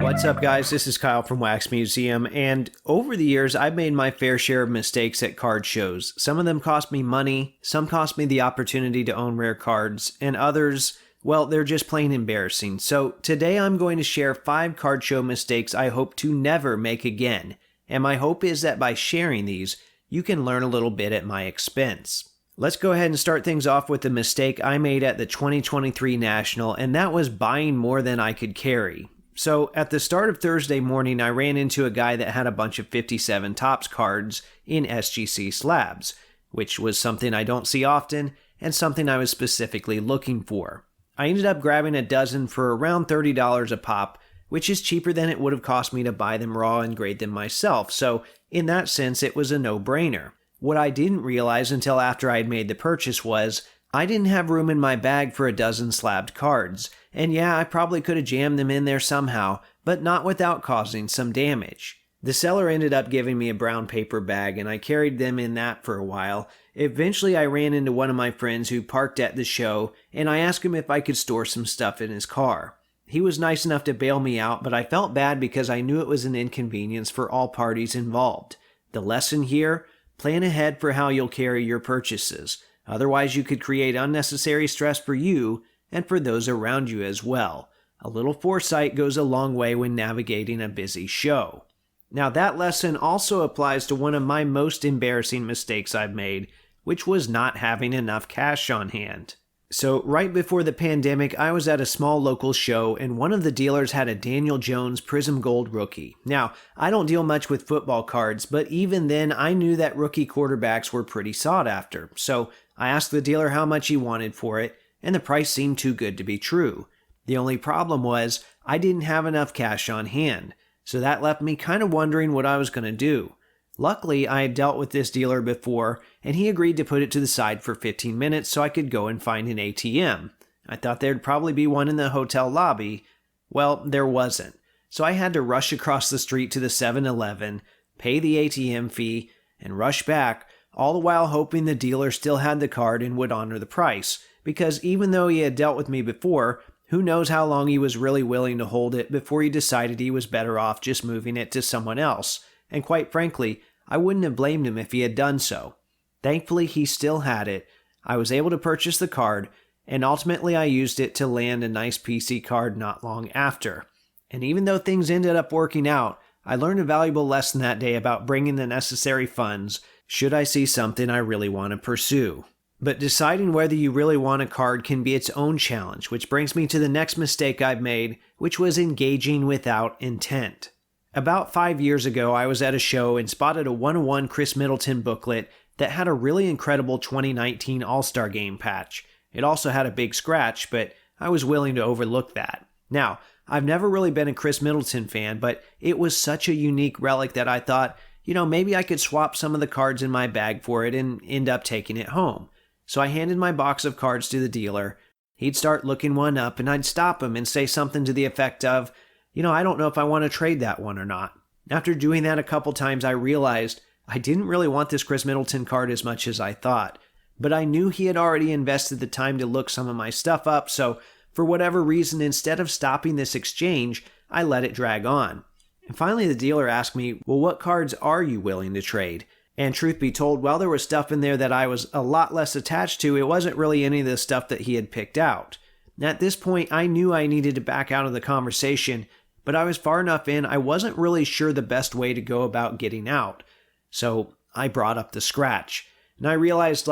What's up, guys? This is Kyle from Wax Museum, and over the years, I've made my fair share of mistakes at card shows. Some of them cost me money, some cost me the opportunity to own rare cards, and others, well, they're just plain embarrassing. So today I'm going to share 5 card show mistakes I hope to never make again, and my hope is that by sharing these, you can learn a little bit at my expense. Let's go ahead and start things off with the mistake I made at the 2023 National, and that was buying more than I could carry. So at the start of Thursday morning, I ran into a guy that had a bunch of 57 Topps cards in SGC slabs, which was something I don't see often and something I was specifically looking for. I ended up grabbing a dozen for around $30 a pop, which is cheaper than it would have cost me to buy them raw and grade them myself, so in that sense it was a no-brainer. What I didn't realize until after I had made the purchase was I didn't have room in my bag for a dozen slabbed cards, and yeah, I probably could have jammed them in there somehow, but not without causing some damage. The seller ended up giving me a brown paper bag, and I carried them in that for a while. Eventually, I ran into one of my friends who parked at the show, and I asked him if I could store some stuff in his car. He was nice enough to bail me out, but I felt bad because I knew it was an inconvenience for all parties involved. The lesson here? Plan ahead for how you'll carry your purchases. Otherwise, you could create unnecessary stress for you and for those around you as well. A little foresight goes a long way when navigating a busy show. Now, that lesson also applies to one of my most embarrassing mistakes I've made, which was not having enough cash on hand. So, right before the pandemic, I was at a small local show, and one of the dealers had a Daniel Jones Prism Gold rookie. Now, I don't deal much with football cards, but even then, I knew that rookie quarterbacks were pretty sought after. So, I asked the dealer how much he wanted for it, and the price seemed too good to be true. The only problem was, I didn't have enough cash on hand, so that left me kind of wondering what I was going to do. Luckily, I had dealt with this dealer before, and he agreed to put it to the side for 15 minutes so I could go and find an ATM. I thought there'd probably be one in the hotel lobby. Well, there wasn't. So I had to rush across the street to the 7-Eleven, pay the ATM fee, and rush back, all the while hoping the dealer still had the card and would honor the price, because even though he had dealt with me before, who knows how long he was really willing to hold it before he decided he was better off just moving it to someone else. And quite frankly, I wouldn't have blamed him if he had done so. Thankfully, he still had it. I was able to purchase the card, and ultimately I used it to land a nice PC card not long after. And even though things ended up working out, I learned a valuable lesson that day about bringing the necessary funds should I see something I really want to pursue. But deciding whether you really want a card can be its own challenge, which brings me to the next mistake I've made, which was engaging without intent. About 5 years ago, I was at a show and spotted a 101 Chris Middleton booklet that had a really incredible 2019 All-Star Game patch. It also had a big scratch, but I was willing to overlook that. Now, I've never really been a Chris Middleton fan, but it was such a unique relic that I thought, maybe I could swap some of the cards in my bag for it and end up taking it home. So I handed my box of cards to the dealer. He'd start looking one up, and I'd stop him and say something to the effect of, I don't know if I want to trade that one or not. After doing that a couple times, I realized I didn't really want this Chris Middleton card as much as I thought. But I knew he had already invested the time to look some of my stuff up, so for whatever reason, instead of stopping this exchange, I let it drag on. And finally, the dealer asked me, well, what cards are you willing to trade? And truth be told, while there was stuff in there that I was a lot less attached to, it wasn't really any of the stuff that he had picked out. At this point, I knew I needed to back out of the conversation, but I was far enough in, I wasn't really sure the best way to go about getting out. So I brought up the scratch. And I realized,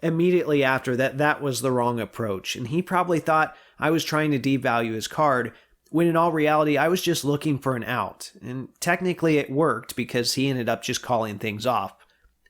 immediately after that was the wrong approach. And he probably thought I was trying to devalue his card, when in all reality, I was just looking for an out. And technically it worked because he ended up just calling things off.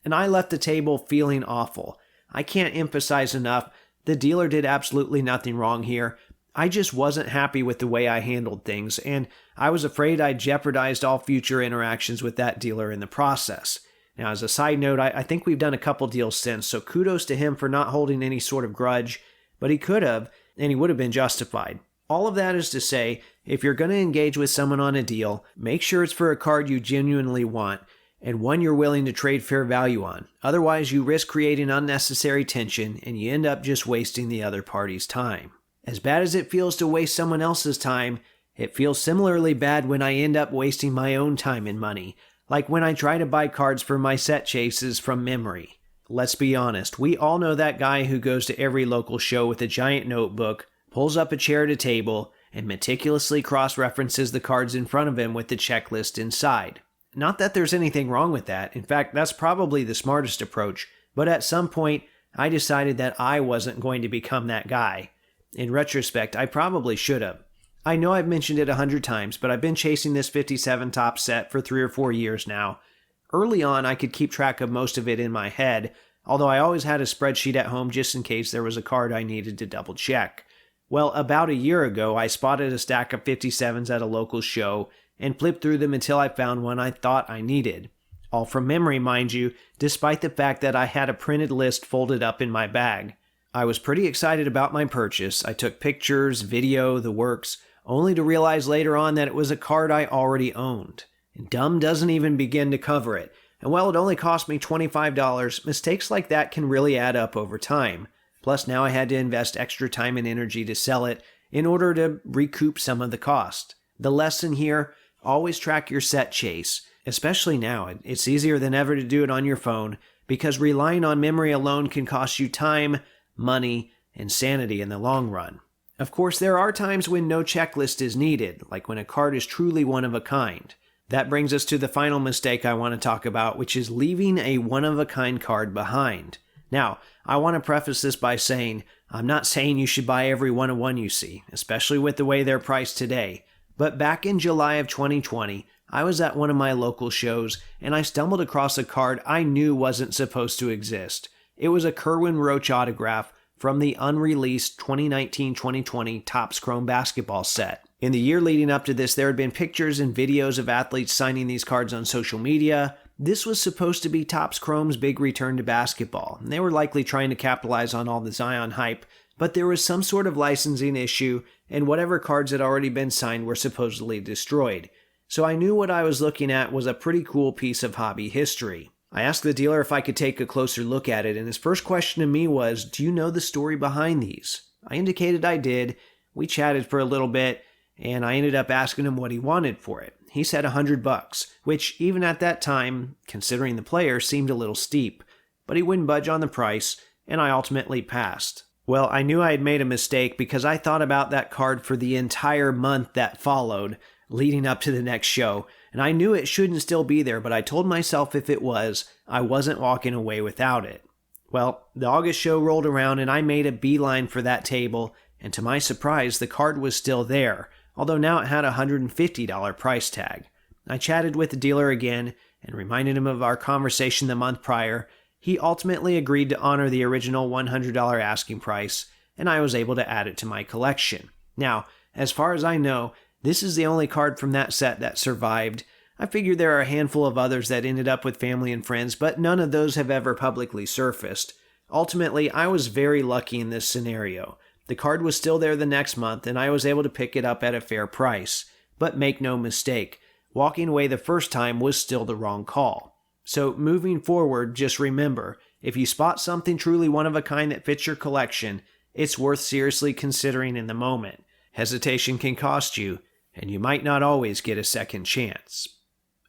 And I left the table feeling awful. I can't emphasize enough, the dealer did absolutely nothing wrong here. I just wasn't happy with the way I handled things, and I was afraid I jeopardized all future interactions with that dealer in the process. Now, as a side note, I think we've done a couple deals since, so kudos to him for not holding any sort of grudge, but he could have, and he would have been justified. All of that is to say, if you're going to engage with someone on a deal, make sure it's for a card you genuinely want, and one you're willing to trade fair value on. Otherwise, you risk creating unnecessary tension, and you end up just wasting the other party's time. As bad as it feels to waste someone else's time, It feels similarly bad when I end up wasting my own time and money, like when I try to buy cards for my set chases from memory. Let's be honest, we all know that guy who goes to every local show with a giant notebook, pulls up a chair at a table, and meticulously cross-references the cards in front of him with the checklist inside. Not that there's anything wrong with that. In fact, that's probably the smartest approach, but at some point, I decided that I wasn't going to become that guy. In retrospect, I probably should have. I know I've mentioned it 100 times, but I've been chasing this 57 top set for 3 or 4 years now. Early on, I could keep track of most of it in my head, although I always had a spreadsheet at home just in case there was a card I needed to double check. Well, about a year ago, I spotted a stack of 57s at a local show and flipped through them until I found one I thought I needed. All from memory, mind you, despite the fact that I had a printed list folded up in my bag. I was pretty excited about my purchase. I took pictures, video, the works, only to realize later on that it was a card I already owned. And dumb doesn't even begin to cover it. And while it only cost me $25, mistakes like that can really add up over time. Plus now I had to invest extra time and energy to sell it in order to recoup some of the cost. The lesson here, always track your set chase. Especially now, it's easier than ever to do it on your phone because relying on memory alone can cost you time, money, and sanity in the long run. Of course, there are times when no checklist is needed, like when a card is truly one of a kind. That brings us to the final mistake I want to talk about, which is leaving a one-of-a-kind card behind. Now, I want to preface this by saying, I'm not saying you should buy every one-of-one you see, especially with the way they're priced today. But back in July of 2020, I was at one of my local shows, and I stumbled across a card I knew wasn't supposed to exist. It was a Kerwin Roach autograph from the unreleased 2019-2020 Topps Chrome basketball set. In the year leading up to this, there had been pictures and videos of athletes signing these cards on social media. This was supposed to be Topps Chrome's big return to basketball, and they were likely trying to capitalize on all the Zion hype, but there was some sort of licensing issue, and whatever cards had already been signed were supposedly destroyed. So I knew what I was looking at was a pretty cool piece of hobby history. I asked the dealer if I could take a closer look at it, and his first question to me was, "Do you know the story behind these?" I indicated I did. We chatted for a little bit, and I ended up asking him what he wanted for it. He said $100, which even at that time, considering the player, seemed a little steep, but he wouldn't budge on the price, and I ultimately passed. Well, I knew I had made a mistake because I thought about that card for the entire month that followed, leading up to the next show, and I knew it shouldn't still be there, but I told myself if it was, I wasn't walking away without it. Well, the August show rolled around and I made a beeline for that table, and to my surprise, the card was still there, although now it had a $150 price tag. I chatted with the dealer again and reminded him of our conversation the month prior. He ultimately agreed to honor the original $100 asking price, and I was able to add it to my collection. Now, as far as I know, this is the only card from that set that survived. I figure there are a handful of others that ended up with family and friends, but none of those have ever publicly surfaced. Ultimately, I was very lucky in this scenario. The card was still there the next month, and I was able to pick it up at a fair price. But make no mistake, walking away the first time was still the wrong call. So moving forward, just remember, if you spot something truly one of a kind that fits your collection, it's worth seriously considering in the moment. Hesitation can cost you, and you might not always get a second chance.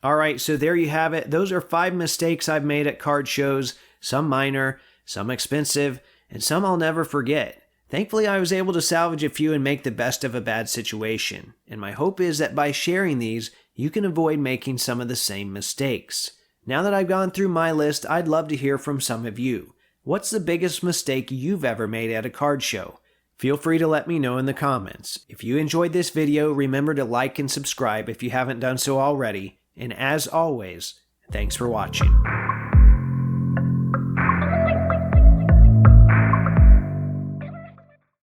Alright, so there you have it. Those are 5 mistakes I've made at card shows, some minor, some expensive, and some I'll never forget. Thankfully, I was able to salvage a few and make the best of a bad situation, and my hope is that by sharing these, you can avoid making some of the same mistakes. Now that I've gone through my list, I'd love to hear from some of you. What's the biggest mistake you've ever made at a card show? Feel free to let me know in the comments. If you enjoyed this video, remember to like and subscribe if you haven't done so already, and as always, thanks for watching.